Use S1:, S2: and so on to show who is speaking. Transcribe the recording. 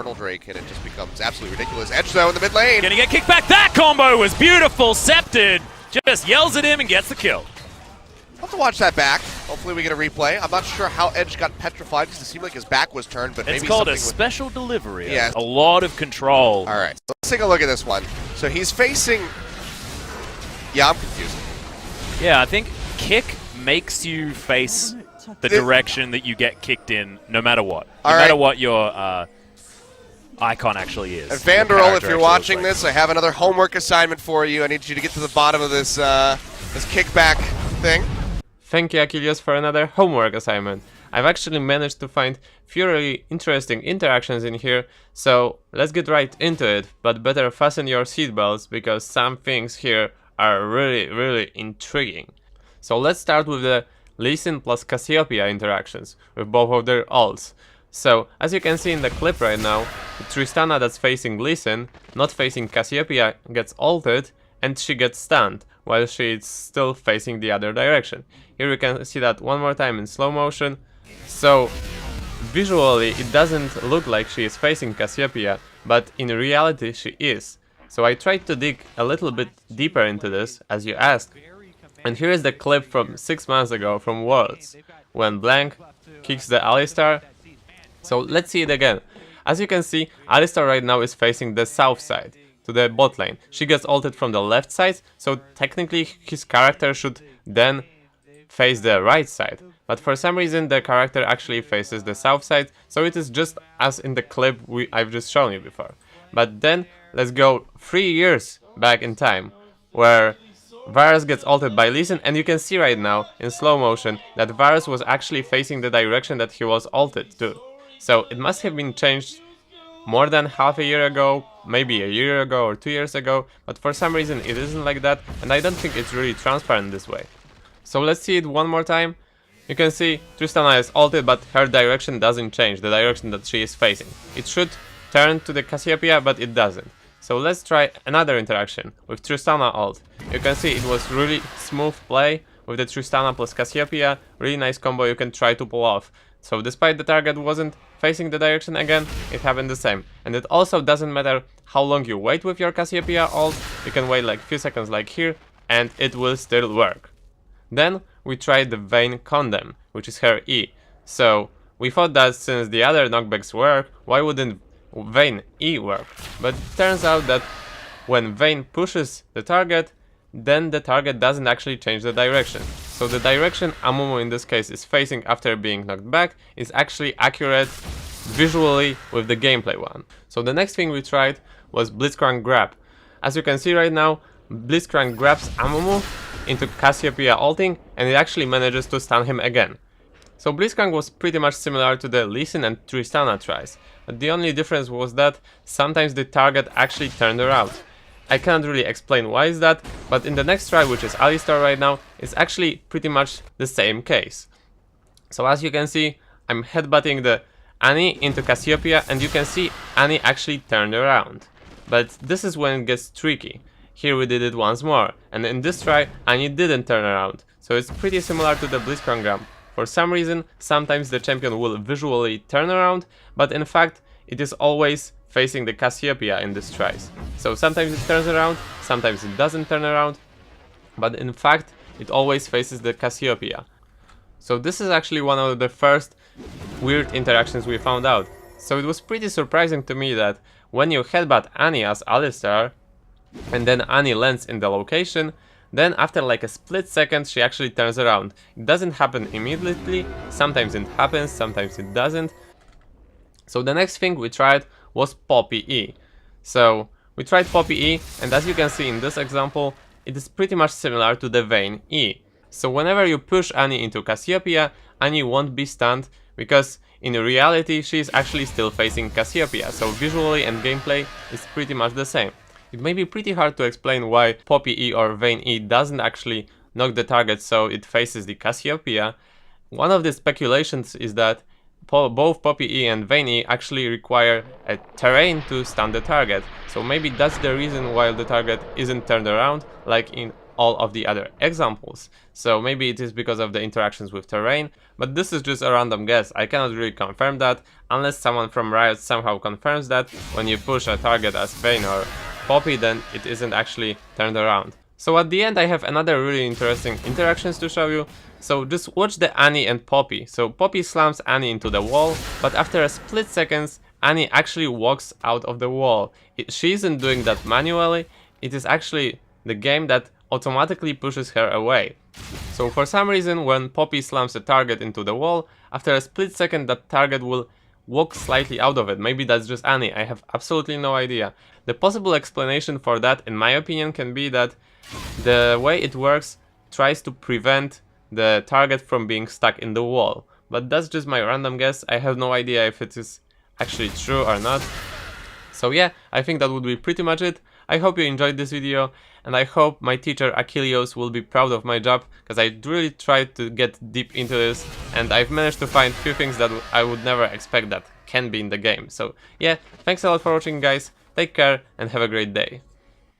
S1: Infernal Drake, and it just becomes absolutely ridiculous. Edge though in the mid lane.
S2: Gonna get kicked back. That combo was beautiful. Scepted just yells at him and gets the kill.
S1: I'll have to watch that back. Hopefully we get a replay. I'm not sure how Edge got petrified because it seemed like his back was turned, but maybe
S2: it's called a special delivery. Yeah. A lot of control.
S1: All right, so let's take a look at this one. So he's facing... Yeah, I'm confused.
S2: Yeah, I think kick makes you face the direction that you get kicked in no matter what. No matter what your icon actually is.
S1: And Vandiril, if you're watching this, I have another homework assignment for you. I need you to get to the bottom of this, this kickback thing.
S3: Thank you, Achilles, for another homework assignment. I've actually managed to find few really interesting interactions in here, so let's get right into it, but better fasten your seatbelts because some things here are really intriguing. So let's start with the Lee Sin plus Cassiopeia interactions with both of their ults. So as you can see in the clip right now, Tristana that's facing Lee Sin, not facing Cassiopeia, gets ulted and she gets stunned while she's still facing the other direction. Here you can see that one more time in slow motion. So visually it doesn't look like she is facing Cassiopeia, but in reality she is. So I tried to dig a little bit deeper into this, as you asked, and here is the clip from 6 months ago from Worlds, when Blank kicks the Alistar. So let's see it again. As you can see, Alistar right now is facing the south side, to the bot lane. She gets ulted from the left side, so technically his character should then face the right side. But for some reason the character actually faces the south side, so it is just as in the clip I've just shown you before. But then let's go 3 years back in time, where Varus gets ulted by Lee Sin, and you can see right now in slow motion that Varus was actually facing the direction that he was ulted to. So it must have been changed more than half a year ago, maybe a year ago or 2 years ago, but for some reason it isn't like that, and I don't think it's really transparent this way. So let's see it one more time. You can see Tristana is ulted, but her direction doesn't change, the direction that she is facing. It should turn to the Cassiopeia, but it doesn't. So let's try another interaction with Tristana ult. You can see it was really smooth play with the Tristana plus Cassiopeia, really nice combo you can try to pull off. So despite the target wasn't facing the direction again, it happened the same. And it also doesn't matter how long you wait with your Cassiopeia ult, you can wait like few seconds like here, and it will still work. Then we tried the Vayne Condemn, which is her E. So we thought that since the other knockbacks work, why wouldn't Vayne E work? But it turns out that when Vayne pushes the target, then the target doesn't actually change the direction. So the direction Amumu in this case is facing after being knocked back is actually accurate visually with the gameplay one. So the next thing we tried was Blitzcrank Grab. As you can see right now, Blitzcrank grabs Amumu into Cassiopeia ulting, and it actually manages to stun him again. So Blitzcrank was pretty much similar to the Lee Sin and Tristana tries, but the only difference was that sometimes the target actually turned around. I can't really explain why is that, but in the next try, which is Alistar right now, it's actually pretty much the same case. So as you can see, I'm headbutting the Annie into Cassiopeia, and you can see Annie actually turned around. But this is when it gets tricky. Here we did it once more, and in this try, Annie didn't turn around, so it's pretty similar to the Blitzcrank grab. For some reason, sometimes the champion will visually turn around, but in fact, it is always facing the Cassiopeia in these tries. So sometimes it turns around, sometimes it doesn't turn around, but in fact, it always faces the Cassiopeia. So this is actually one of the first weird interactions we found out. So it was pretty surprising to me that when you headbutt Annie as Alistar, and then Annie lands in the location, then after like a split second she actually turns around. It doesn't happen immediately, sometimes it happens, sometimes it doesn't. So the next thing we tried was Poppy E. So we tried Poppy E, and as you can see in this example, it is pretty much similar to the Vayne E. So whenever you push Annie into Cassiopeia, Annie won't be stunned, because in reality she is actually still facing Cassiopeia, so visually and gameplay is pretty much the same. It may be pretty hard to explain why Poppy E or Vayne E doesn't actually knock the target so it faces the Cassiopeia. One of the speculations is that both Poppy E and Vayne E actually require a terrain to stun the target, so maybe that's the reason why the target isn't turned around like in all of the other examples. So maybe it is because of the interactions with terrain, but this is just a random guess. I cannot really confirm that, unless someone from Riot somehow confirms that when you push a target as Vayne or Poppy, then it isn't actually turned around. So at the end I have another really interesting interactions to show you. So just watch the Annie and Poppy. So Poppy slams Annie into the wall, but after a split seconds Annie actually walks out of the wall. She isn't doing that manually, it is actually the game that automatically pushes her away. So for some reason when Poppy slams a target into the wall, after a split second that target will walk slightly out of it. Maybe that's just Annie, I have absolutely no idea. The possible explanation for that, in my opinion, can be that the way it works tries to prevent the target from being stuck in the wall. But that's just my random guess, I have no idea if it is actually true or not. So yeah, I think that would be pretty much it. I hope you enjoyed this video, and I hope my teacher Achilles will be proud of my job, because I really tried to get deep into this, and I've managed to find few things that I would never expect that can be in the game. So yeah, thanks a lot for watching guys, take care and have a great day.